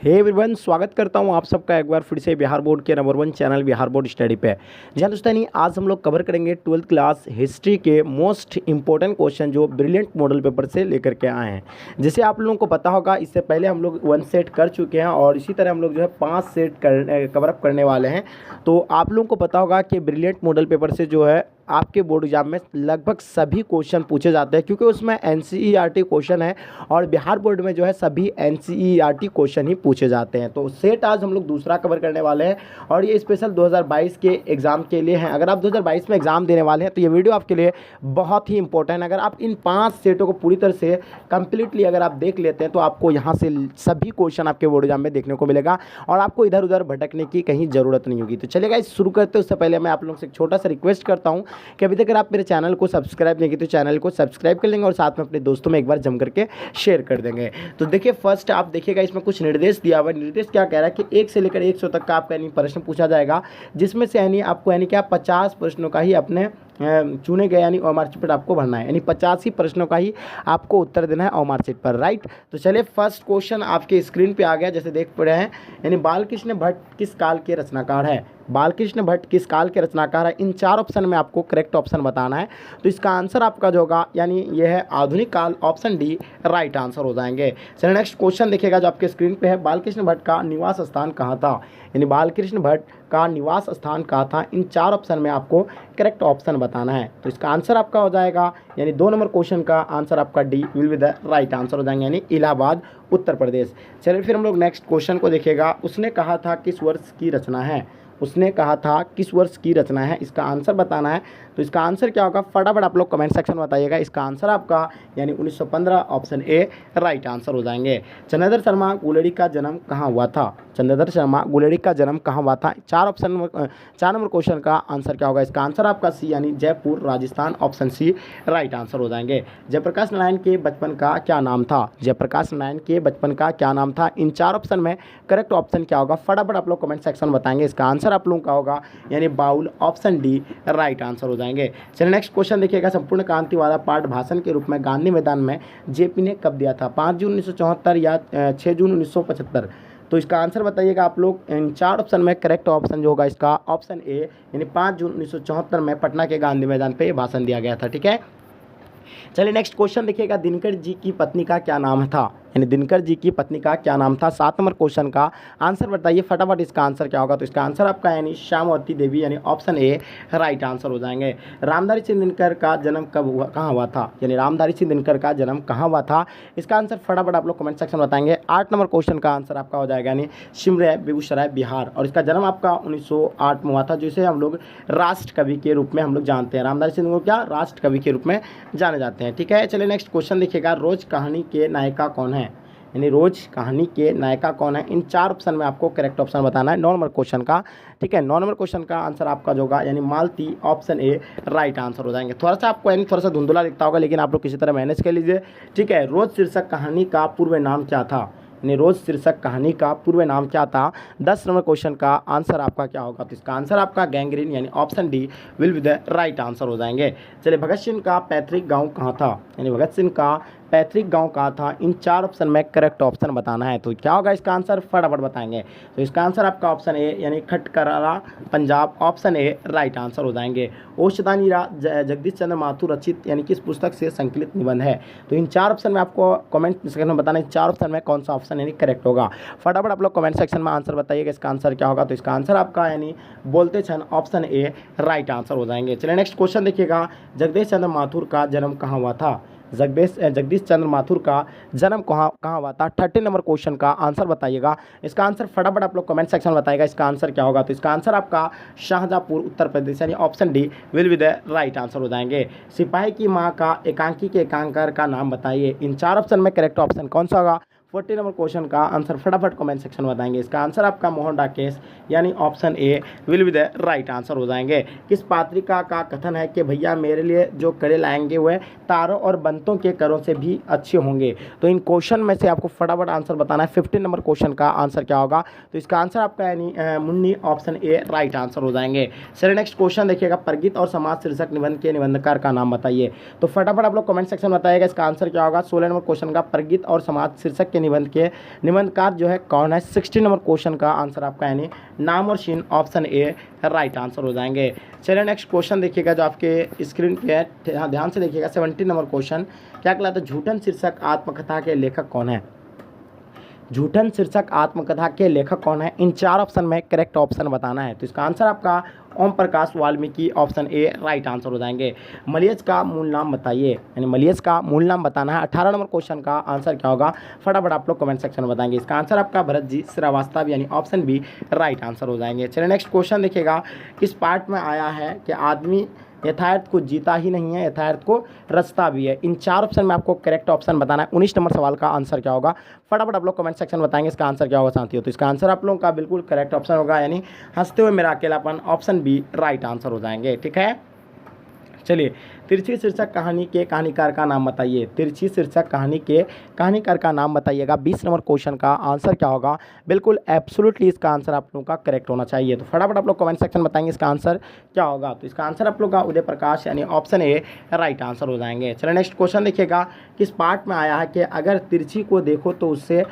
Hey everyone, स्वागत करता हूं आप सबका एक बार फिर से बिहार बोर्ड के number 1 channel Bihar board study पे। जहाँ दोस्तों आज हम लोग कवर करेंगे 12th क्लास हिस्ट्री के मोस्ट इंपॉर्टेंट क्वेश्चन जो ब्रिलियंट मॉडल पेपर से लेकर के आए हैं। जैसे आप लोगों को पता होगा, इससे पहले हम लोग 1 सेट कर चुके हैं और इसी तरह हम लोग जो है 5 सेट कवरअप करने वाले हैं। तो आप लोगों को पता होगा कि ब्रिलियंट मॉडल पेपर से जो है आपके बोर्ड एग्जाम में लगभग सभी क्वेश्चन पूछे जाते हैं, क्योंकि उसमें एनसीईआरटी क्वेश्चन है और बिहार बोर्ड में जो है सभी एनसीईआरटी क्वेश्चन ही पूछे जाते हैं। तो सेट आज हम लोग दूसरा कवर करने वाले हैं और ये स्पेशल 2022 के एग्ज़ाम के लिए हैं। अगर आप 2022 में एग्ज़ाम देने वाले हैं तो ये वीडियो आपके लिए बहुत ही इंपॉर्टेंट है। अगर आप इन 5 सेटों को पूरी तरह से कम्प्लीटली अगर आप देख लेते हैं तो आपको यहाँ से सभी क्वेश्चन आपके बोर्ड एग्जाम में देखने को मिलेगा और आपको इधर उधर भटकने की कहीं ज़रूरत नहीं होगी। तो चलिए गाइस शुरू करते हैं। उससे पहले मैं आप लोगों से एक छोटा सा रिक्वेस्ट करता हूँ कि अभी तक अगर आप मेरे चैनल को सब्सक्राइब नहीं किए तो चैनल को सब्सक्राइब कर लेंगे और साथ में अपने दोस्तों में एक बार जम करके शेयर कर देंगे। तो देखिए फर्स्ट आप देखिएगा, इसमें कुछ निर्देश दिया हुआ है। निर्देश क्या कह रहा है कि 1 से लेकर 100 तक का आपका प्रश्न पूछा जाएगा, जिसमें से आपको क्या 50 प्रश्नों का ही अपने चुने गए ओमार्कशीट पर आपको भरना है, 85 प्रश्नों का ही आपको उत्तर देना है ओमार्कशीट पर, राइट। तो चलिए फर्स्ट क्वेश्चन आपके स्क्रीन पे आ गया, जैसे देख पा रहे हैं। बालकृष्ण भट्ट किस काल के रचनाकार है? बालकृष्ण भट्ट किस काल के रचनाकार है? इन 4 ऑप्शन में आपको करेक्ट ऑप्शन बताना है। तो इसका आंसर आपका जो होगा ये है आधुनिक काल, ऑप्शन डी राइट आंसर हो जाएंगे। चलिए नेक्स्ट क्वेश्चन देखिएगा जो आपके स्क्रीन पे है। बालकृष्ण भट्ट का निवास स्थान कहाँ था? बालकृष्ण भट्ट का निवास स्थान कहाँ था? इन 4 ऑप्शन में आपको करेक्ट ऑप्शन बताना है। तो इसका आंसर आपका हो जाएगा 2 नंबर क्वेश्चन का आंसर आपका D will be the right answer हो जाएंगे, इलाहाबाद उत्तर प्रदेश। चलिए फिर हम लोग नेक्स्ट क्वेश्चन को देखिएगा। उसने कहा था किस वर्ष की रचना है? उसने कहा था किस वर्ष की रचना है? इसका आंसर बताना है। तो इसका आंसर क्या होगा फटाफट आप लोग कमेंट सेक्शन में बताइएगा। इसका आंसर आपका 1915 ऑप्शन ए राइट आंसर हो जाएंगे। चंद्रधर शर्मा गुलेरी का जन्म कहाँ हुआ था? चंद्रधर शर्मा गुलेरी का जन्म कहाँ हुआ था? 4 नंबर क्वेश्चन का आंसर क्या होगा? इसका आंसर आपका C Jaipur Rajasthan, option C right answer हो जाएंगे। जयप्रकाश नारायण के बचपन का क्या नाम था? जयप्रकाश नारायण के बचपन का क्या नाम था? इन 4 ऑप्शन में करेक्ट ऑप्शन क्या होगा फटाफट आप लोग कमेंट सेक्शन में बताएंगे। इसका आंसर आप लोगों का होगा बाउल, ऑप्शन डी राइट आंसर हो जाएंगे। चलिए नेक्स्ट क्वेश्चन देखिएगा। संपूर्ण क्रांति वाला पाठ भाषण के रूप में गांधी मैदान में जेपी ने कब दिया था? 5 जून 1974 या 6 जून 1975? तो इसका आंसर बताइएगा आप लोग। इन 4 ऑप्शन में करेक्ट ऑप्शन जो होगा इसका ऑप्शन ए 5 जून 1974 में पटना के गांधी मैदान पे भाषण दिया गया था, ठीक है। चलिए नेक्स्ट क्वेश्चन देखिएगा। दिनकर जी की पत्नी का क्या नाम था? दिनकर जी की पत्नी का क्या नाम था? 7 नंबर क्वेश्चन का आंसर बताइए फटाफट। इसका आंसर क्या होगा? तो इसका आंसर आपका श्यामवती देवी, ऑप्शन ए राइट आंसर हो जाएंगे। रामधारी सिंह दिनकर का जन्म कब हुआ, कहाँ हुआ था? रामधारी सिंह दिनकर का जन्म कहाँ हुआ था? इसका आंसर फटाफट आप लोग कमेंट सेक्शन में बताएंगे। 8 नंबर क्वेश्चन का आंसर आपका हो जाएगा सिमरिया, बेगूसराय, बिहार, और इसका जन्म आपका 1908 में हुआ था, जिसे हम लोग राष्ट्र कवि के रूप में हम लोग जानते हैं। रामधारी सिंह को क्या राष्ट्र कवि के रूप में जाने जाते हैं, ठीक है। चलिए नेक्स्ट क्वेश्चन देखिएगा। रोज कहानी के नायिका कौन है? रोज कहानी के नायिका कौन है? इन 4 ऑप्शन में आपको करेक्ट ऑप्शन बताना है 9 नंबर क्वेश्चन का, ठीक है। 9 नंबर क्वेश्चन का आंसर आपका जो होगा मालती, ऑप्शन ए राइट आंसर हो जाएंगे। थोड़ा सा आपको थोड़ा सा धुंधला दिखता होगा, लेकिन आप लोग किसी तरह मैनेज कर लीजिए, ठीक है। रोज शीर्षक कहानी का पूर्व नाम क्या था? रोज शीर्षक कहानी का पूर्व नाम क्या था? 10 नंबर क्वेश्चन का आंसर आपका क्या होगा? तो इसका आंसर आपका gangrene, option D will be the right answer हो जाएंगे। चलिए भगत सिंह का पैतृक गांव कहाँ था? भगत सिंह का पैतृक गांव कहाँ था? इन 4 ऑप्शन में करेक्ट ऑप्शन बताना है। तो क्या होगा इसका आंसर फटाफट बताएंगे। तो इसका आंसर आपका ऑप्शन ए खटकराला, Punjab, option A right answer हो जाएंगे। ओशदानी जगदीश चंद्र माथुर रचित किस पुस्तक से संकलित निबंध है? तो इन 4 ऑप्शन में आपको कमेंट सेक्शन में बताना है 4 ऑप्शन में कौन सा ऑप्शन करेक्ट होगा। फटाफट आप लोग कमेंट सेक्शन में आंसर बताइएगा इसका आंसर क्या होगा। तो इसका आंसर आपका बोलते क्षण, ऑप्शन ए राइट आंसर हो जाएंगे। चलिए नेक्स्ट क्वेश्चन देखिएगा। जगदीश चंद्र माथुर का जन्म कहाँ हुआ था? जगदीश चंद्र माथुर का जन्म कहाँ हुआ था? 30 नंबर क्वेश्चन का आंसर बताइएगा। इसका आंसर फटाफट आप लोग कमेंट सेक्शन में बताइएगा इसका आंसर क्या होगा। तो इसका आंसर आपका Shahjahanpur, Uttar Pradesh, option D will be the right answer हो जाएंगे। सिपाही की माँ का एकांकी के एकांकर का नाम बताइए। इन 4 ऑप्शन में करेक्ट ऑप्शन कौन सा होगा? 40 नंबर क्वेश्चन का आंसर फटाफट कमेंट सेक्शन में बताएंगे। इसका आंसर आपका Mohan Rakesh, option A will be the right answer हो जाएंगे। किस पात्रिका का कथन है कि भैया मेरे लिए जो करे लाएंगे वह तारों और बंतों के करों से भी अच्छे होंगे? तो इन क्वेश्चन में से आपको फटाफट आंसर बताना है। 15 नंबर क्वेश्चन का आंसर क्या होगा? तो इसका आंसर आपका Munni, option A right answer हो जाएंगे। चलिए नेक्स्ट क्वेश्चन देखिएगा। प्रगीत और समाज शीर्षक निबंध के निबंधकार का नाम बताइए। तो फटाफट आप लोग कमेंट सेक्शन में बताइएगा इसका आंसर क्या होगा। 16 नंबर क्वेश्चन का प्रगीत और समाज शीर्षक के के निबंधकार जो है कौन है? 16 नंबर क्वेश्चन का आंसर आपका यानी नाम और शीन, ऑप्शन ए राइट आंसर हो जाएंगे। चलिए नेक्स्ट क्वेश्चन देखिएगा जो आपके स्क्रीन पे है, ध्यान से देखिएगा। 17 नंबर क्वेश्चन क्या कहलाता है? झूठन शीर्षक आत्मकथा के लेखक कौन है? झूठन शीर्षक आत्मकथा के लेखक कौन है? इन 4 ऑप्शन में करेक्ट ऑप्शन बताना है। तो इसका आंसर आपका Om Prakash Valmiki, option A right answer हो जाएंगे। मलयज का मूल नाम बताइए, यानी मलयज का मूल नाम बताना है। 18 नंबर क्वेश्चन का आंसर क्या होगा? फटाफट आप लोग कमेंट सेक्शन में बताएंगे। इसका आंसर आपका भरत जी श्रीवास्तव, यानी ऑप्शन बी राइट आंसर हो जाएंगे। चलिए नेक्स्ट क्वेश्चन देखिएगा। किस पार्ट में आया है कि आदमी यथार्थ को जीता ही नहीं है, यथार्थ को रचता भी है? इन 4 ऑप्शन में आपको करेक्ट ऑप्शन बताना है। 19 नंबर सवाल का आंसर क्या होगा? फटाफट आप लोग कमेंट सेक्शन में बताएंगे इसका आंसर क्या होगा साथियों। तो इसका आंसर आप लोगों का बिल्कुल करेक्ट ऑप्शन होगा, यानी हंसते हुए मेरा अकेलापन, ऑप्शन बी राइट आंसर हो जाएंगे। ठीक है, चलिए तिरछी शीर्षक कहानी के कहानीकार का नाम बताइए। तिरछी शीर्षक कहानी के कहानीकार का नाम बताइएगा। 20 नंबर क्वेश्चन का आंसर क्या होगा? बिल्कुल एब्सोल्युटली इसका आंसर आप लोगों का करेक्ट होना चाहिए। तो फटाफट आप लोग कमेंट सेक्शन बताएंगे इसका आंसर क्या होगा। तो इसका आंसर आप लोग का उदय प्रकाश, यानी ऑप्शन ए राइट आंसर हो जाएंगे। चलिए नेक्स्ट क्वेश्चन देखिएगा। किस पार्ट में आया है कि अगर तिरछी को देखो तो उससे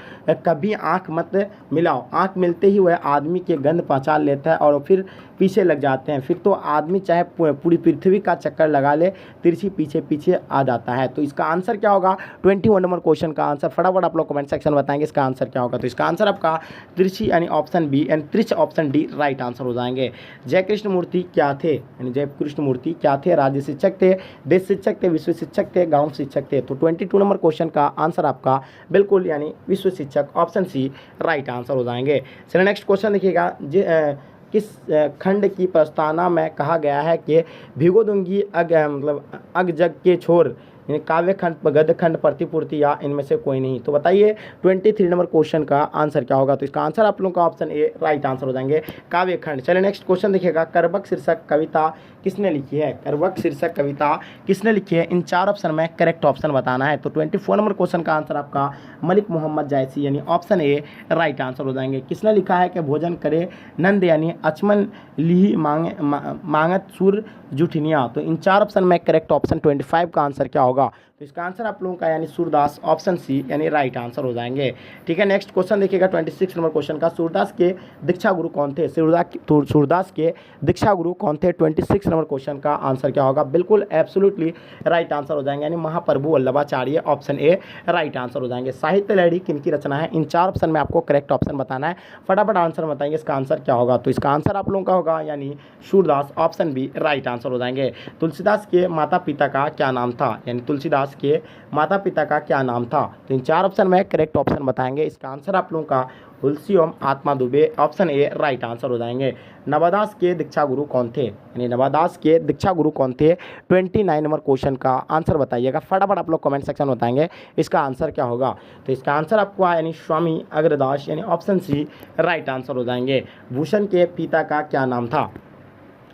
कभी आँख मत मिलाओ, आँख मिलते ही वह आदमी के गंध पहचान लेता है और फिर पीछे लग जाते हैं, फिर तो आदमी चाहे पूरी पृथ्वी का चक्कर लगा ले, तिरछी पीछे पीछे आ जाता है। तो इसका आंसर क्या होगा? 21 नंबर क्वेश्चन का आंसर फटाफट आप लोग कमेंट सेक्शन में बताएंगे इसका आंसर क्या होगा। तो इसका आंसर आपका तिरछी यानी ऑप्शन बी एंड त्रिछ ऑप्शन डी राइट आंसर हो जाएंगे। जय कृष्ण मूर्ति क्या थे? यानी जय कृष्ण मूर्ति क्या थे? राज्य शिक्षक थे, देश शिक्षक थे, विश्व शिक्षक थे, गाँव शिक्षक थे? तो 22 नंबर क्वेश्चन का आंसर आपका बिल्कुल यानी विश्व शिक्षक, ऑप्शन सी राइट आंसर हो जाएंगे। चलिए नेक्स्ट क्वेश्चन देखिएगा। किस खंड की प्रस्तावना में कहा गया है कि भिगो दूंगी अग जग के छोर, यानी काव्य खंड, गद्य खंड, प्रतिपूर्ति या इनमें से कोई नहीं? तो बताइए 23 नंबर क्वेश्चन का आंसर क्या होगा? तो इसका आंसर आप लोगों का ऑप्शन ए राइट आंसर हो जाएंगे, काव्य खंड। चलिए नेक्स्ट क्वेश्चन देखिएगा। करबक शीर्षक कविता किसने लिखी है? करबक शीर्षक कविता किसने लिखी है? इन 4 ऑप्शन में करेक्ट ऑप्शन बताना है। तो 24 नंबर क्वेश्चन का आंसर आपका मलिक मोहम्मद जायसी, यानी ऑप्शन ए राइट आंसर हो जाएंगे। किसने लिखा है कि भोजन करे नंद, यानी अचमन ली मांगत सुर जुठनिया? तो इन 4 ऑप्शन में करेक्ट ऑप्शन 25 का आंसर क्या होगा? तो इसका आंसर आप लोगों का यानी सूरदास, ऑप्शन सी यानी राइट आंसर हो जाएंगे। ठीक है, नेक्स्ट क्वेश्चन देखिएगा 26 नंबर क्वेश्चन का। सूरदास के दीक्षा गुरु कौन थे? सूरदास के दीक्षा गुरु कौन थे? 26 नंबर क्वेश्चन का आंसर क्या होगा? बिल्कुल एब्सोल्युटली राइट आंसर हो जाएंगे, यानी Mahaprabhu Vallabhacharya, option A right answer हो जाएंगे। साहित्य लहरी किनकी रचना है? इन 4 ऑप्शन में आपको करेक्ट ऑप्शन बताना है। फटाफट आंसर बताएंगे इसका आंसर क्या होगा। तो इसका आंसर आप लोगों का होगा यानी Surdas, option B right answer हो जाएंगे। तुलसीदास के माता पिता का क्या नाम था? यानी तुलसीदास के माता पिता का क्या नाम था? तो इन 4 ऑप्शन में करेक्ट ऑप्शन बताएंगे। इसका आंसर आप लोगों का तुलसी ओम आत्मा Dubey, option A right answer हो जाएंगे। नवादास के दीक्षा गुरु कौन थे? यानी नवादास के दीक्षा गुरु कौन थे? 29 नंबर क्वेश्चन का आंसर बताइएगा। फटाफट आप लोग कमेंट सेक्शन में बताएंगे इसका आंसर क्या होगा। तो इसका आंसर आपको यानी स्वामी अग्रदास, यानी ऑप्शन सी राइट आंसर हो जाएंगे। भूषण के पिता का क्या नाम था?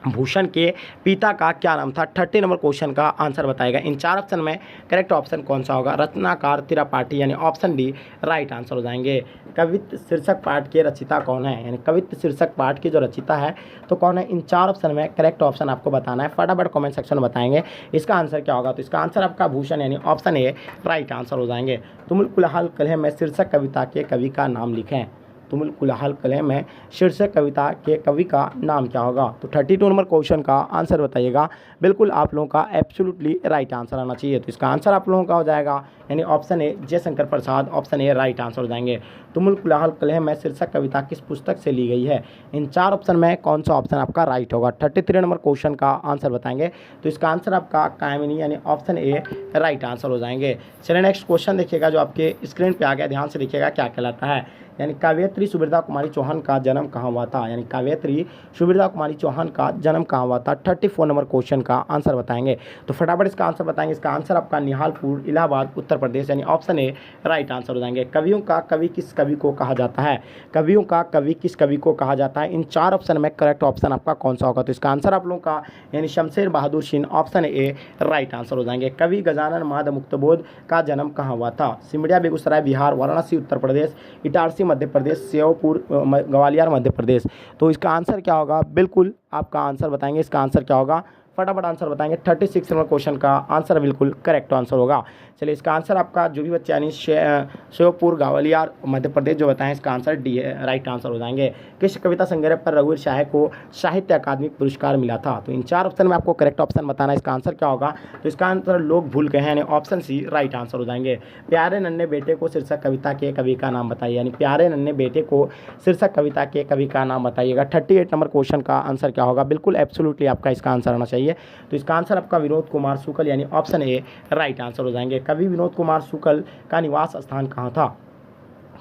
भूषण के पिता का क्या नाम था? 30 नंबर क्वेश्चन का आंसर बताएगा। इन 4 ऑप्शन में करेक्ट ऑप्शन कौन सा होगा? रत्नाकर त्रिपाठी, यानी ऑप्शन डी राइट आंसर हो जाएंगे। कवित्त शीर्षक पाठ के रचिता कौन है? यानी कवित्त शीर्षक पाठ की जो रचिता है तो कौन है? इन 4 ऑप्शन में करेक्ट ऑप्शन आपको बताना है। फटाफट कमेंट सेक्शन में बताएंगे इसका आंसर क्या होगा। तो इसका आंसर आपका भूषण, यानी ऑप्शन ए राइट आंसर हो जाएंगे। तुमुल कुलाहल कलह में शीर्षक कविता के कवि का नाम लिखें। तुमुल कुलाहल कलह में शीर्षक कविता के कवि का नाम क्या होगा? तो 32 नंबर क्वेश्चन का आंसर बताइएगा। बिल्कुल आप लोगों का एब्सोल्युटली राइट आंसर आना चाहिए। तो इसका आंसर आप लोगों का हो जाएगा यानी option A Jaishankar Prasad, option A right answer हो जाएंगे। तुमुल कुलाहल कलह में शीर्षक कविता किस पुस्तक से ली गई है? इन 4 ऑप्शन में कौन सा ऑप्शन आपका राइट होगा? 33 नंबर क्वेश्चन का आंसर बताएंगे। तो इसका आंसर आपका कामिनी, यानी ऑप्शन ए राइट आंसर हो जाएंगे। चलिए नेक्स्ट क्वेश्चन देखिएगा जो आपके स्क्रीन पे आ गया, ध्यान से देखिएगा क्या कहलाता है। यानी काव्यत्री सुबिरदा कुमारी चौहान का जन्म कहाँ हुआ था? यानी काव्यत्री सुबिरदा कुमारी चौहान का जन्म कहाँ हुआ था? 34 नंबर क्वेश्चन का आंसर बताएंगे। तो फटाफट इसका आंसर बताएंगे। इसका आंसर आपका निहालपुर, इलाहाबाद, उत्तर प्रदेश, यानी ऑप्शन ए राइट आंसर हो जाएंगे। कवियों का कवि किस कवि को कहा जाता है? कवियों का कवि किस कवि को कहा जाता है? इन 4 ऑप्शन में करेक्ट ऑप्शन आपका कौन सा होगा? तो इसका आंसर आप लोगों का यानी Shamsher Bahadur Singh, option A right answer हो जाएंगे। कवि गजानन महाद मुक्तबोध का जन्म कहाँ हुआ था? सिमरिया बेगूसराय बिहार, वाराणसी उत्तर प्रदेश, इटारसी मध्य प्रदेश, श्योपुर ग्वालियर मध्य प्रदेश। तो इसका आंसर क्या होगा? बिल्कुल आपका आंसर बताएंगे इसका आंसर क्या होगा। फटाफट आंसर बताएंगे। 36 नंबर क्वेश्चन का आंसर बिल्कुल करेक्ट आंसर होगा। चलिए इसका आंसर आपका जो भी बच्चे यानी श्योपुर गावलियार मध्य प्रदेश जो बताएं, इसका आंसर डी है, राइट आंसर हो जाएंगे। किस कविता संग्रह पर रघुवीर शाह को साहित्य अकादमी पुरस्कार मिला था? तो इन 4 ऑप्शन में आपको करेक्ट ऑप्शन बताना है, इसका आंसर क्या होगा? तो इसका आंसर लोग भूल गए हैं, यानी ऑप्शन सी राइट आंसर हो जाएंगे। प्यारे नन्हे बेटे को शीर्षक कविता के कवि का नाम बताइए, यानी प्यारे नन्हे बेटे को शीर्षक कविता के कवि का नाम बताइएगा। 38 नंबर क्वेश्चन का आंसर क्या होगा? बिल्कुल एब्सोल्युटली आपका इसका आंसर आना चाहिए। तो इसका आंसर आपका विनोद कुमार शुक्ल यानी ऑप्शन ए राइट आंसर हो जाएंगे। कवि विनोद कुमार शुक्ल का निवास स्थान कहाँ था?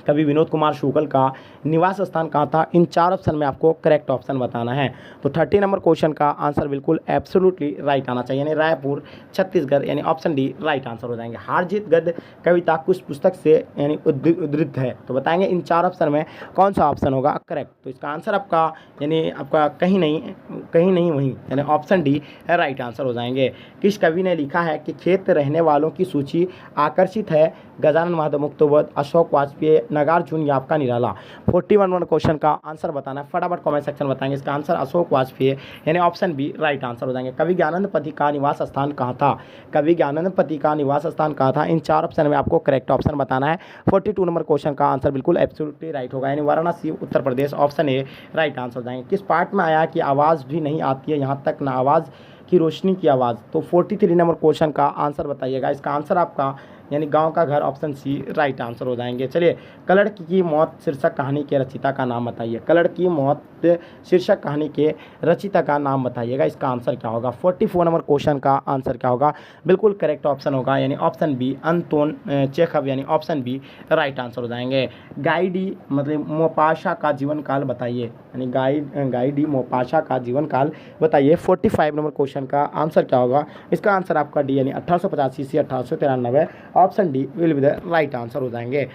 कवि विनोद कुमार शुक्ल का निवास स्थान कहाँ था? इन 4 ऑप्शन में आपको करेक्ट ऑप्शन बताना है। तो 30 नंबर क्वेश्चन का आंसर बिल्कुल एब्सोल्युटली राइट आना चाहिए, यानी रायपुर छत्तीसगढ़, यानी ऑप्शन डी राइट आंसर हो जाएंगे। हार जीत गद्य कविता कुछ पुस्तक से यानी उद्धृत है, तो बताएंगे इन 4 ऑप्शन में कौन सा ऑप्शन होगा करेक्ट? तो इसका आंसर आपका यानी आपका कहीं नहीं वहीं, यानी ऑप्शन डी राइट आंसर हो जाएंगे। किस कवि ने लिखा है कि खेत रहने वालों की सूची आकर्षित है? गजानन माधव मुक्तोबोध, अशोक वाजपेयी, नागार्जुन या आपका निराला? 41 क्वेश्चन का आंसर बताना है, फटाफट कमेंट सेक्शन बताएंगे। इसका आंसर अशोक वाजपेयी यानी ऑप्शन बी राइट आंसर हो जाएंगे। कवि ज्ञानानंद पति का निवास स्थान कहाँ था? कवि ज्ञानानंद पति का निवास स्थान कहाँ था? इन 4 ऑप्शन में आपको करेक्ट ऑप्शन बताना है। 42 नंबर क्वेश्चन का आंसर बिल्कुल एब्सोल्युटली राइट होगा, यानी वाराणसी उत्तर Pradesh, option A right answer हो जाएंगे। किस पार्ट में आया कि आवाज़ भी नहीं आती है यहाँ तक ना आवाज़ की रोशनी की आवाज़? तो 43 नंबर क्वेश्चन का आंसर बताइएगा। इसका आंसर आपका यानी गांव का घर, ऑप्शन सी राइट आंसर हो जाएंगे। चलिए कलड़ की मौत शीर्षक कहानी के रचयिता का नाम बताइए। कलड़ की मौत शीर्षक कहानी के रचयिता का नाम बताइएगा, इसका आंसर क्या होगा? 44 नंबर क्वेश्चन का आंसर क्या होगा? बिल्कुल करेक्ट ऑप्शन होगा, यानी ऑप्शन बी अंतोन चेखव, यानी ऑप्शन बी राइट आंसर हो जाएंगे। गाई डी मतलब मोपाशा का जीवन काल बताइए, यानी गाई डी मोपाशा का जीवन काल बताइए। 45 नंबर क्वेश्चन का आंसर क्या होगा? इसका आंसर आपका डी यानी 1885 से 1893, option D will be the right answer हो जाएंगे।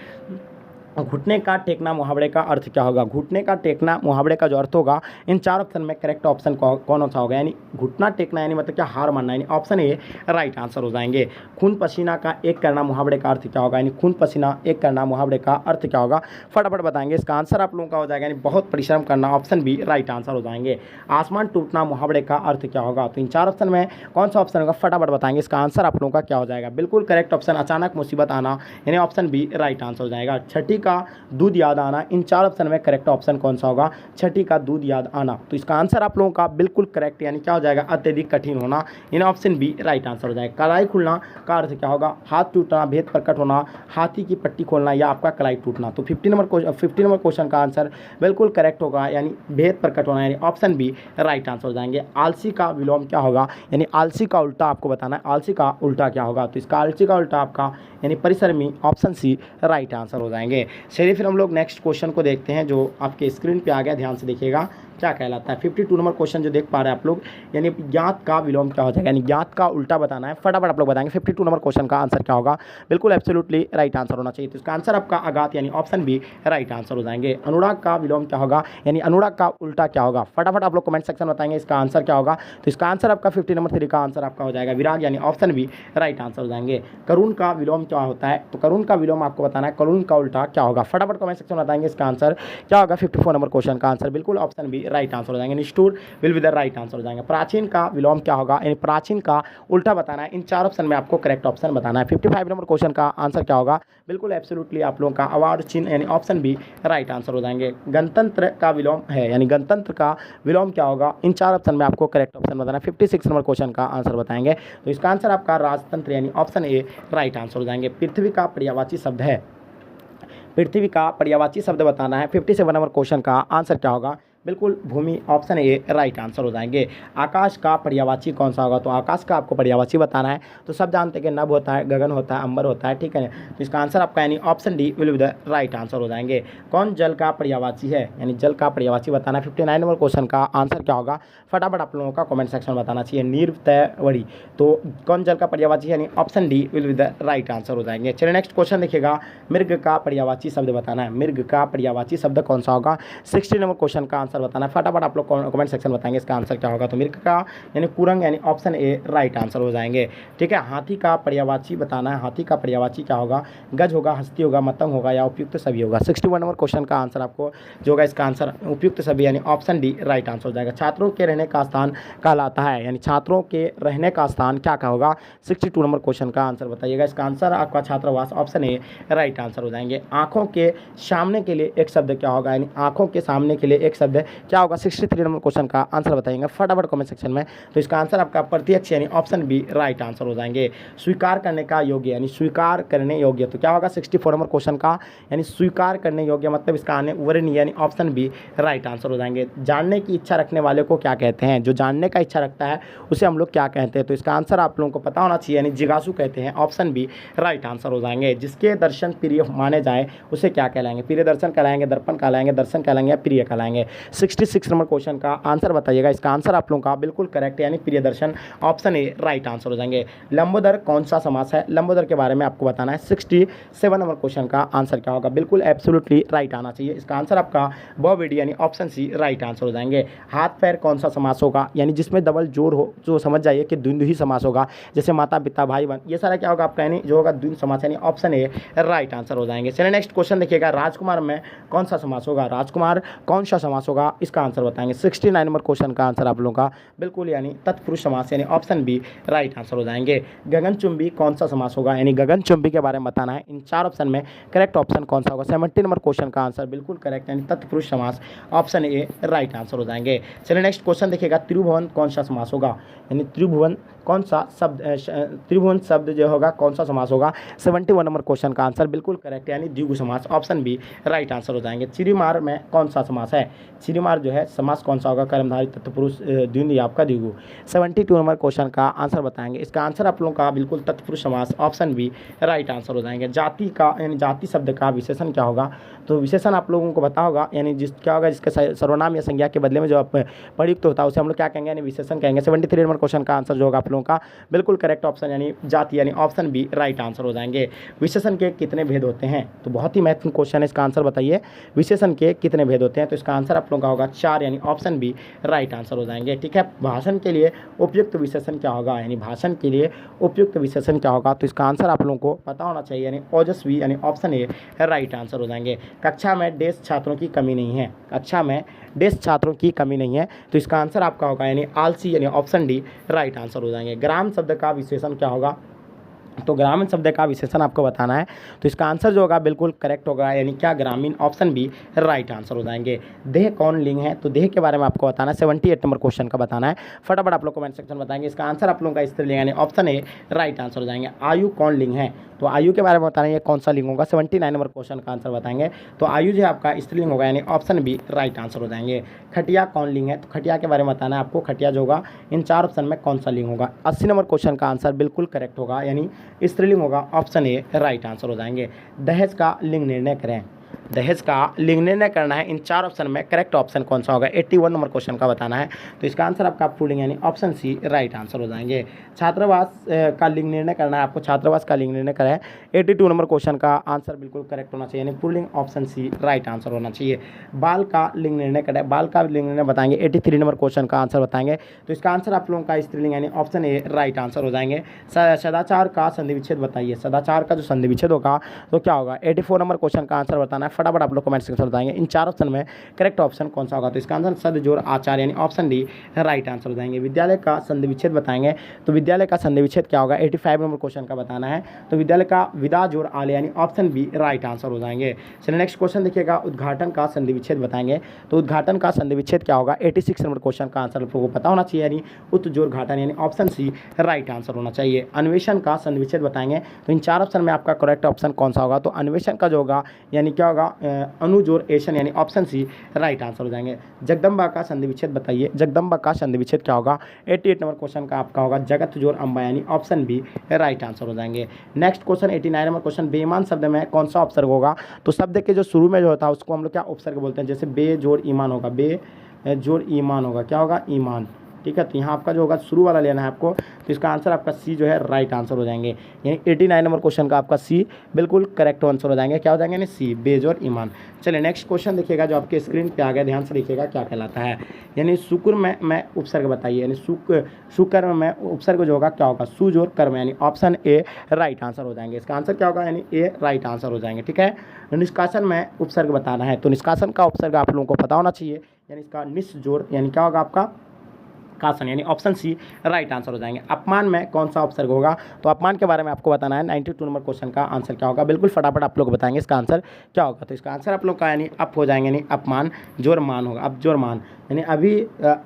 घुटने का टेकना मुहावरे का अर्थ क्या होगा? घुटने का टेकना मुहावरे का जो अर्थ होगा, इन 4 ऑप्शन में करेक्ट ऑप्शन कौन सा होगा? यानी घुटना टेकना यानी मतलब क्या हार मानना, यानी ऑप्शन ए राइट आंसर हो जाएंगे। खून पसीना का एक करना मुहावरे का अर्थ क्या होगा? यानी खून पसीना एक करना मुहावरे का अर्थ क्या होगा? फटाफट बताएंगे। इसका आंसर आप लोगों का हो जाएगा यानी बहुत परिश्रम करना, ऑप्शन बी राइट आंसर हो जाएंगे। आसमान टूटना मुहावरे का अर्थ क्या होगा? तो इन 4 ऑप्शन में कौन सा ऑप्शन होगा? फटाफट बताएंगे। इसका आंसर आप लोगों का क्या हो जाएगा? बिल्कुल करेक्ट ऑप्शन अचानक मुसीबत आना, यानी ऑप्शन बी राइट आंसर हो जाएगा। छठी का दूध याद आना, इन 4 ऑप्शन में करेक्ट ऑप्शन कौन सा होगा? छठी का दूध याद आना। तो इसका आंसर आप लोगों का बिल्कुल करेक्ट यानी क्या हो जाएगा? अत्यधिक कठिन होना, यानी ऑप्शन बी राइट आंसर हो जाएगा। कलाई खुलना का अर्थ क्या होगा? हाथ टूटना, भेद प्रकट होना, हाथी की पट्टी खोलना या आपका कलाई टूटना। तो 50 नंबर क्वेश्चन का आंसर बिल्कुल करेक्ट होगा, यानी भेद प्रकट होना, यानी ऑप्शन बी राइट आंसर हो जाएंगे। आलसी का विलोम क्या होगा? यानी आलसी का उल्टा आपको बताना है, आलसी का उल्टा क्या होगा? तो इसका आलसी का उल्टा आपका यानी परिश्रमी, ऑप्शन सी राइट आंसर हो जाएंगे। चलिए फिर हम लोग नेक्स्ट क्वेश्चन को देखते हैं जो आपके स्क्रीन पे आ गया, ध्यान से देखिएगा क्या कहलाता है। 52 नंबर क्वेश्चन जो देख पा रहे हैं आप लोग, यानी ज्ञात का विलोम क्या हो जाएगा? यानी ज्ञात का उल्टा बताना है, फटाफट आप लोग बताएंगे 52 नंबर क्वेश्चन का आंसर क्या होगा? बिल्कुल एब्सोल्युटली राइट आंसर होना चाहिए। तो इसका आंसर आपका अगात यानी ऑप्शन बी राइट आंसर हो जाएंगे। अनुराग का विलोम क्या होगा? यानी अनुराग का उल्टा क्या होगा? फटाफट आप लोग कमेंट सेक्शन बताएंगे इसका आंसर क्या होगा? तो इसका आंसर आपका 50 नंबर 3 का आंसर आपका हो जाएगा विराग, यानी ऑप्शन बी राइट आंसर हो जाएंगे। करुण का विलोम क्या होता है? तो करुण का विलोम आपको बताना है, करुण का उल्टा क्या होगा? फटाफट कमेंट सेक्शन बताएंगे इसका आंसर क्या होगा? 54 नंबर क्वेश्चन का आंसर बिल्कुल ऑप्शन बी राइट आंसर हो जाएंगे। निष्ठुर will be the right answer हो जाएंगे। प्राचीन का विलोम क्या होगा? यानी प्राचीन का उल्टा बताना है, इन 4 ऑप्शन में आपको करेक्ट ऑप्शन बताना है। 55 नंबर क्वेश्चन का आंसर क्या होगा? बिल्कुल एब्सोल्युटली आप लोगों का अवार्ड चिन्ह, यानी ऑप्शन बी राइट आंसर हो जाएंगे। गणतंत्र का विलोम है, यानी गणतंत्र का विलोम क्या होगा? इन 4 ऑप्शन में आपको करेक्ट ऑप्शन बताना है। 56 नंबर क्वेश्चन का आंसर बताएंगे, तो इसका आंसर आपका राजतंत्र यानी ऑप्शन ए राइट आंसर हो जाएंगे। पृथ्वी का पर्यायवाची शब्द है, पृथ्वी का पर्यायवाची शब्द बताना है। 57 नंबर क्वेश्चन का आंसर क्या होगा? बिल्कुल भूमि, ऑप्शन ए राइट आंसर हो जाएंगे। आकाश का पर्यायवाची कौन सा होगा? तो आकाश का आपको पर्यायवाची बताना है। तो सब जानते हैं कि नभ होता है, गगन होता है, अंबर होता है, ठीक है। तो इसका आंसर आपका यानी option D will be the right answer हो जाएंगे। कौन जल का पर्यायवाची है? यानी जल का पर्यायवाची बताना है। 59 नंबर क्वेश्चन का आंसर क्या होगा? फटाफट आप लोगों का कमेंट सेक्शन में बताना चाहिए। नीरवतवरी, तो कौन जल का पर्यायवाची है? यानी option D will be the right answer हो जाएंगे। चलिए नेक्स्ट क्वेश्चन देखिएगा, मृग का पर्यायवाची शब्द बताना है। मृग का पर्यायवाची शब्द कौन सा होगा? 60 नंबर क्वेश्चन का आंसर बताना है। फटाफट आप लोग कमेंट सेक्शन बताएंगे इसका आंसर क्या होगा। तो मिर्ग का यानी कुरंग यानी ऑप्शन ए राइट आंसर हो जाएंगे। ठीक है, हाथी का पर्यायवाची बताना है। हाथी का पर्यायवाची क्या होगा? गज होगा, हस्ती होगा, मतंग होगा या उपयुक्त सभी होगा। 61 नंबर क्वेश्चन का आंसर आपको जो होगा इसका आंसर उपयुक्त सभी यानी ऑप्शन डी राइट आंसर हो जाएगा। छात्रों के रहने का स्थान कहलाता है, यानी छात्रों के रहने का स्थान क्या क्या होगा? 62 नंबर क्वेश्चन का आंसर बताइएगा। इसका आंसर आपका छात्रावास ऑप्शन ए राइट आंसर हो जाएंगे। आंखों के सामने के लिए एक शब्द क्या होगा? यानी आंखों के सामने के लिए एक शब्द क्या होगा? 63 नंबर क्वेश्चन का आंसर बताइएगा फटाफट कमेंट सेक्शन में। तो इसका आंसर आपका प्रत्यक्ष यानी ऑप्शन बी राइट आंसर हो जाएंगे। स्वीकार करने का योग्य यानी स्वीकार करने योग्य तो क्या होगा? 64 नंबर क्वेश्चन का यानी स्वीकार करने योग्य मतलब इसका आने वर्णीय यानी ऑप्शन बी राइट आंसर हो जाएंगे। जानने की इच्छा रखने वाले को क्या कहते हैं? जो जानने का इच्छा रखता है उसे हम लोग क्या कहते हैं? तो इसका आंसर आप लोगों को पता होना चाहिए, यानी जिज्ञासु कहते हैं। ऑप्शन बी राइट आंसर हो जाएंगे। जिसके दर्शन प्रिय माने जाए उसे क्या कहलाएंगे? प्रिय दर्शन कहलाएंगे, दर्पण कहलाएंगे, दर्शन कहलाएंगे या प्रिय कहलाएंगे। 66 नंबर क्वेश्चन का आंसर बताइएगा। इसका आंसर आप लोगों का बिल्कुल करेक्ट यानी प्रिय दर्शन ऑप्शन ए राइट आंसर हो जाएंगे। लंबोदर कौन सा समास है? लंबोदर के बारे में आपको बताना है। 67 नंबर क्वेश्चन का आंसर क्या होगा? बिल्कुल एब्सोल्युटली राइट आना चाहिए। इसका आंसर आपका बहुविधि यानी ऑप्शन सी राइट आंसर हो जाएंगे। हाथ पैर कौन सा समास होगा? यानी जिसमें डबल जोर हो, जो समझ जाइए कि द्वंद्वी समास होगा, जैसे माता पिता भाई बहन, ये सारा क्या होगा आपका यानी जो होगा द्वंद्व समास यानी ऑप्शन ए राइट आंसर हो जाएंगे। चलिए नेक्स्ट क्वेश्चन देखिएगा। राजकुमार में कौन सा समास होगा? राजकुमार कौन सा समास होगा? इसका आंसर बताएंगे। 69 नंबर क्वेश्चन का आंसर आप लोगों का बिल्कुल यानी तत्पुरुष समास यानी ऑप्शन बी राइट आंसर हो जाएंगे। गगनचुंबी कौन सा समास होगा? यानी गगनचुंबी के बारे में बताना है। इन चार ऑप्शन में करेक्ट ऑप्शन कौन सा होगा? 70 नंबर क्वेश्चन का आंसर बिल्कुल करेक्ट यानी तत्पुरुष समास ऑप्शन ए राइट आंसर हो जाएंगे। चलिए नेक्स्ट क्वेश्चन देखिएगा। त्रिभुवन कौन सा समास होगा? यानी त्रिभुवन कौन सा शब्द त्रिभुवन शब्द जो होगा कौन सा समास होगा? 71 नंबर क्वेश्चन का आंसर बिल्कुल करेक्ट यानी द्विगु समास ऑप्शन बी राइट आंसर हो जाएंगे। चिरीमार में कौन सा समास है? चिरीमार जो है समास कौन सा होगा? कर्मधारी तत्पुरुष द्विंद या आपका द्विगु। 72 नंबर क्वेश्चन का आंसर बताएंगे। इसका आंसर आप लोगों का बिल्कुल तत्पुरुष समास ऑप्शन बी राइट आंसर हो जाएंगे। जाति का यानी जाति शब्द का विशेषण क्या होगा? तो विशेषण आप लोगों को पता होगा, यानी जिस क्या होगा जिसके सर्वनाम या संज्ञा के बदले में जो प्रयुक्त होता है उसे हम लोग क्या कहेंगे? यानी विशेषण कहेंगे। 73 नंबर क्वेश्चन का आंसर जो होगा आप लोगों का बिल्कुल करेक्ट ऑप्शन यानी जाति यानी ऑप्शन बी राइट आंसर हो जाएंगे। विशेषण के कितने भेद होते हैं? तो बहुत ही महत्वपूर्ण क्वेश्चन है, इसका आंसर बताइए। विशेषण के कितने भेद होते हैं? तो इसका आंसर आप लोगों का होगा 4 यानी ऑप्शन बी राइट आंसर हो जाएंगे। ठीक है, भाषण के लिए उपयुक्त विशेषण क्या होगा? यानी भाषण के लिए उपयुक्त विशेषण क्या होगा? तो इसका आंसर आप लोगों को पता होना चाहिए, यानी ओजस्वी यानी ऑप्शन ए राइट आंसर हो जाएंगे। कक्षा में डेस्क छात्रों की कमी नहीं है। कक्षा में डेस्क छात्रों की कमी नहीं है, तो इसका आंसर आपका होगा यानी आलसी यानी ऑप्शन डी राइट आंसर हो जाएंगे। ग्राम शब्द का विशेषण क्या होगा? तो ग्रामीण शब्द का विशेषण आपको बताना है, तो इसका आंसर जो होगा बिल्कुल करेक्ट होगा, यानी क्या ग्रामीण ऑप्शन बी राइट आंसर हो जाएंगे। देह कौन लिंग है? तो देह के बारे में आपको बताना है। 78 नंबर क्वेश्चन का बताना है, फटाफट आप लोग कमेंट सेक्शन बताएंगे। इसका आंसर आप लोगों का स्त्रीलिंग यानी ऑप्शन ए राइट आंसर हो जाएंगे। आयु कौन लिंग है? तो आयु के बारे में बताना है कौन सा लिंग होगा? 79 नंबर क्वेश्चन का आंसर बताएंगे। तो आयु जो है आपका स्त्रीलिंग होगा, यानी ऑप्शन बी राइट आंसर हो जाएंगे। खटिया कौन लिंग है? तो खटिया के बारे में बताना है आपको। खटिया जो होगा इन 4 ऑप्शन में कौन सा लिंग होगा? 80 नंबर क्वेश्चन का आंसर बिल्कुल करेक्ट होगा, यानी स्त्रीलिंग होगा, ऑप्शन ए राइट आंसर हो जाएंगे। दहेज का लिंग निर्णय करें। दहेज का लिंग निर्णय करना है, इन 4 ऑप्शन में करेक्ट ऑप्शन कौन सा होगा? 81 नंबर क्वेश्चन का बताना है, तो इसका आंसर आपका पुल्लिंग यानी ऑप्शन सी राइट आंसर हो जाएंगे। छात्रावास का लिंग निर्णय करना है आपको। छात्रावास का लिंग निर्णय करें, 82 नंबर क्वेश्चन का आंसर बिल्कुल करेक्ट होना चाहिए, यानी पुल्लिंग ऑप्शन सी राइट आंसर होना चाहिए। बाल का लिंग निर्णय करें, बाल का लिंग निर्णय बताएंगे। 83 नंबर क्वेश्चन का आंसर बताएंगे, तो इसका आंसर आप लोगों का स्त्रीलिंग यानी ऑप्शन ए राइट आंसर हो जाएंगे। सदाचार का संधि विच्छेद बताइए। सदाचार का जो संधि विच्छेद होगा तो क्या होगा? 84 नंबर क्वेश्चन का आंसर बताना है, फटाफट आप लोग कमेंट सेक्शन बताएंगे। इन 4 ऑप्शन में करेक्ट ऑप्शन कौन सा होगा? तो इसका आंसर सद जोड़ आचार्य यानी ऑप्शन डी राइट आंसर हो जाएंगे। विद्यालय का संधि विच्छेद बताएंगे, तो विद्यालय का संधि विच्छेद क्या होगा? 85 नंबर क्वेश्चन का बताना है, तो विद्यालय का विदा जोड़ आलय यानी ऑप्शन बी राइट आंसर हो जाएंगे। चलिए नेक्स्ट क्वेश्चन देखिएगा। उद्घाटन का संधि विच्छेद बताएंगे, तो उद्घाटन का संधि विच्छेद क्या होगा? 86 नंबर क्वेश्चन का आंसर आपको पता होना चाहिए, यानी उत जोड़ घाटन यानी ऑप्शन सी राइट आंसर होना चाहिए। अन्वेषण का संधि विच्छेद बताएंगे, तो इन 4 ऑप्शन में आपका करेक्ट ऑप्शन कौन सा होगा? तो अन्वेषण का जो होगा यानी क्या होगा? अनुजोड़ एशन यानी ऑप्शन सी राइट आंसर हो जाएंगे। जगदम्बा का संधि विच्छेद बताइए। जगदम्बा का संधि विच्छेद क्या होगा? 88 नंबर क्वेश्चन का आपका होगा जगत जोड़ अम्बा यानी ऑप्शन बी राइट आंसर हो जाएंगे। नेक्स्ट क्वेश्चन 89 नंबर क्वेश्चन, बेईमान शब्द में कौन सा उपसर्ग होगा? तो शब्द के जो शुरू में जो होता है उसको हम लोग क्या उपसर्ग बोलते हैं? जैसे बे जोड़ ईमान होगा, बे जोड़ ईमान होगा, क्या होगा? ईमान। ठीक है। तो यहाँ आपका जो होगा शुरू वाला लेना है आपको, तो इसका आंसर आपका सी जो है राइट आंसर हो जाएंगे। यानी 89 नंबर क्वेश्चन का आपका सी बिल्कुल करेक्ट आंसर हो जाएंगे। क्या हो जाएंगे यानी सी, बेज और ईमान। चलिए नेक्स्ट क्वेश्चन देखिएगा जो आपके स्क्रीन पे आ गया, ध्यान से देखिएगा क्या कहलाता है। यानी शुक्र में उपसर्ग बताइए, यानी शुक्र में उपसर्ग जो होगा क्या होगा, सूज और कर्म, यानी ऑप्शन ए राइट आंसर हो जाएंगे। इसका आंसर क्या होगा, यानी ए राइट आंसर हो जाएंगे, ठीक है। निष्कासन में उपसर्ग बताना है, तो निष्कासन का उपसर्ग आप लोगों को पता होना चाहिए, यानी इसका निस्जोर, यानी क्या होगा आपका कासन, यानी ऑप्शन सी राइट आंसर हो जाएंगे। अपमान में कौन सा उपसर्ग होगा, तो अपमान के बारे में आपको बताना है। 92 नंबर क्वेश्चन का आंसर क्या होगा, बिल्कुल फटाफट आप लोग बताएंगे इसका आंसर क्या होगा। तो इसका आंसर आप लोग का यानी अप हो जाएंगे, यानी अपमान, जोरमान होगा, अब जोरमान, यानी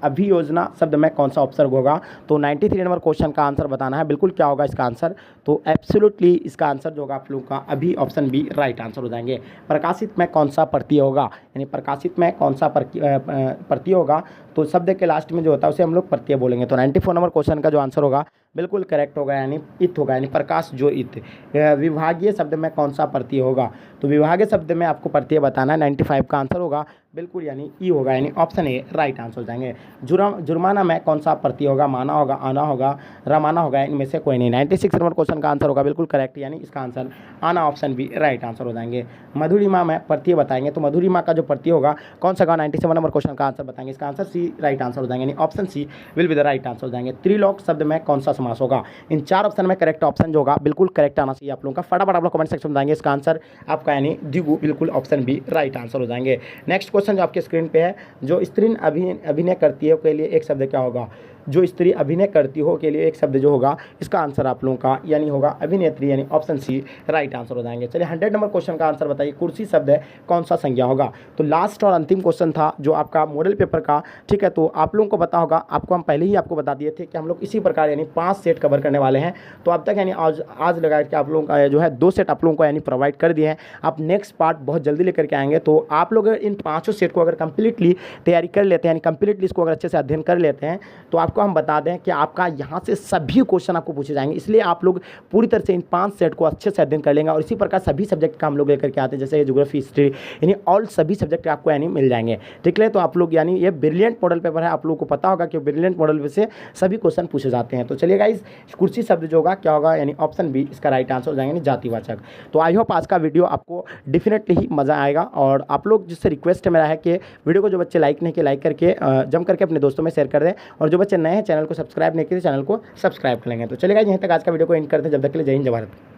अभियोजना शब्द में कौन सा उपसर्ग होगा, तो 93 नंबर क्वेश्चन का आंसर बताना है, बिल्कुल क्या होगा इसका आंसर, तो एब्सोल्युटली इसका आंसर जो होगा आप लोगों का अभी ऑप्शन बी राइट आंसर हो जाएंगे। प्रकाशित में कौन सा प्रत्यय होगा, यानी प्रकाशित में कौन सा प्रत्यय होगा, तो शब्द के लास्ट में जो होता है उसे हम लोग प्रत्यय बोलेंगे। तो 94 नंबर क्वेश्चन का जो आंसर होगा बिल्कुल करेक्ट होगा, यानी इत होगा, यानी प्रकाश जो इत। विभागीय शब्द में कौन सा प्रत्यय होगा, तो विभागीय शब्द में आपको प्रत्यय बताना है। 95 का आंसर होगा बिल्कुल, यानी ई होगा, यानी ऑप्शन ए राइट आंसर हो जाएंगे। जुर्माना में कौन सा प्रत्यय होगा, माना होगा, आना होगा, रमाना होगा, इनमें से कोई नहीं। 96 नंबर क्वेश्चन का आंसर होगा बिल्कुल करेक्ट, यानी इसका आंसर आना, ऑप्शन बी राइट आंसर हो जाएंगे। मधुरिमा में प्रत्यय बताएंगे, तो मधुरिमा का जो प्रत्यय होगा कौन सा होगा, 97 नंबर क्वेश्चन का आंसर बताएंगे, इसका आंसर सी राइट आंसर हो जाएंगे, यानी option C will be the right answer हो जाएंगे। त्रिलोक शब्द में कौन सा समास होगा, इन 4 ऑप्शन में करेक्ट ऑप्शन जो होगा बिल्कुल करेक्ट आना चाहिए आप लोगों का। फटाफट आप लोग कमेंट सेक्शन में बताएंगे इसका आंसर आपका, यानी दिगु, बिल्कुल ऑप्शन बी राइट आंसर हो जाएंगे। नेक्स्ट क्वेश्चन जो आपके स्क्रीन पे है, जो स्त्री अभिनय करती है के लिए एक शब्द क्या होगा, जो स्त्री अभिनय करती हो के लिए एक शब्द जो होगा, इसका आंसर आप लोगों का यानी होगा अभिनेत्री, यानी ऑप्शन सी राइट आंसर हो जाएंगे। चलिए 100 नंबर क्वेश्चन का आंसर बताइए, कुर्सी शब्द है कौन सा संज्ञा होगा। तो लास्ट और अंतिम क्वेश्चन था जो आपका मॉडल पेपर का, ठीक है। तो आप लोगों को पता होगा, आपको हम पहले ही आपको बता दिए थे कि हम लोग इसी प्रकार यानी 5 सेट कवर करने वाले हैं। तो अब तक यानी आज लगा के आप लोगों का जो है 2 सेट आप लोगों को यानी प्रोवाइड कर दिए हैं। आप नेक्स्ट पार्ट बहुत जल्दी लेकर के आएंगे। तो आप लोग इन 5 सेट को अगर कंप्लीटली तैयारी कर लेते हैं, यानी कंप्लीटली इसको अगर अच्छे से अध्ययन कर लेते हैं, तो आपको हम बता दें कि आपका यहाँ से सभी क्वेश्चन आपको पूछे जाएंगे। इसलिए आप लोग पूरी तरह से इन 5 सेट को अच्छे से अध्ययन कर लेंगे। और इसी प्रकार सभी सब्जेक्ट का हम लोग लेकर के आते हैं, जैसे ज्योग्राफी, हिस्ट्री, यानी ऑल सभी सब्जेक्ट आपको यानी मिल जाएंगे, ठीक है। तो आप लोग यानी ये ब्रिलियंट मॉडल पेपर है, आप लोगों को पता होगा कि ब्रिलियंट मॉडल पेपर से सभी क्वेश्चन पूछे जाते हैं। तो चलिए गाइस, कुर्सी शब्द जो होगा क्या होगा, यानी ऑप्शन बी इसका राइट आंसर हो जाएंगे, जातिवाचक। तो आई होप आज का वीडियो आपको डेफिनेटली ही मज़ा आएगा। और आप लोग जिससे रिक्वेस्ट है मेरा है कि वीडियो को जो बच्चे लाइक नहीं किए लाइक करके जम करके अपने दोस्तों में शेयर कर दें, और जो बच्चे नए हैं चैनल को सब्सक्राइब नहीं किए चैनल को सब्सक्राइब कर लेंगे। तो चलिए गाइस, यहीं तक आज का वीडियो को एंड करते हैं। जब तक के लिए जय हिंद, जय भारत।